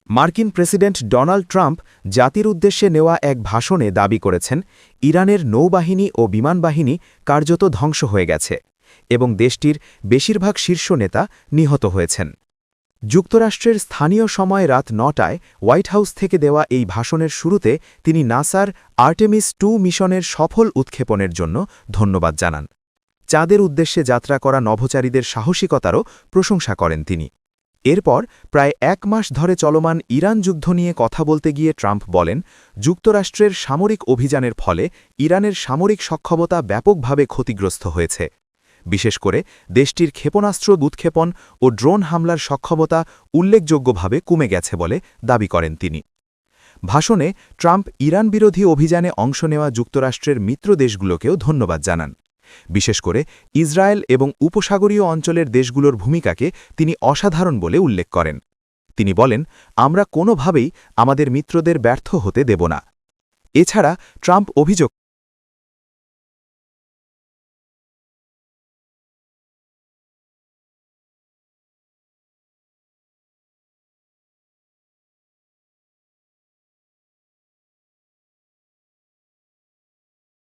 মার্কিন president Donald Trump জাতির উদ্দেশ্যে নেওয়া এক ভাষণে দাবি করেছেন ইরানের নৌবাহিনী ও বিমানবাহিনী কার্যত ধ্বংস হয়ে গেছে এবং দেশটির বেশিরভাগ শীর্ষ নেতা নিহত হয়েছেন। যুক্তরাষ্ট্রের স্থানীয় সময় রাত ৯টায় হোয়াইট হাউস থেকে দেওয়া এই ভাষণের শুরুতে তিনি নাসার আর্টেমিস ২ মিশনের সফল উৎক্ষেপণের জন্য ধন্যবাদ জানান। চাঁদের উদ্দেশ্যে যাত্রা করা নভোচারীদের সাহসিকতারও প্রশংসা করেন তিনি। এরপর প্রায় ১ মাস ধরে চলমান ইরান যুদ্ধ নিয়ে কথা বলতে গিয়ে ট্রাম্প বলেন, যুক্তরাষ্ট্রের সামরিক অভিযানের ফলে ইরানের সামরিক সক্ষমতা ব্যাপকভাবে ক্ষতিগ্রস্ত হয়েছে। বিশেষ করে দেশটির ক্ষেপণাস্ত্র উৎক্ষেপণ ও ড্রোন হামলার সক্ষমতা উল্লেখযোগ্যভাবে কমে গেছে বলে দাবি করেন তিনি। ভাষণে ট্রাম্প ইরান বিরোধী অভিযানে অংশ নেওয়া যুক্তরাষ্ট্রের মিত্র দেশগুলোকেও ধন্যবাদ জানান। বিশেষ করে ইসরায়েল এবং উপসাগরীয় অঞ্চলের দেশগুলোর ভূমিকাকে তিনি অসাধারণ বলে উল্লেখ করেন। তিনি বলেন, আমরা কোনোভাবেই আমাদের মিত্রদের ব্যর্থ হতে দেব না। এছাড়া ট্রাম্প অভিযোগ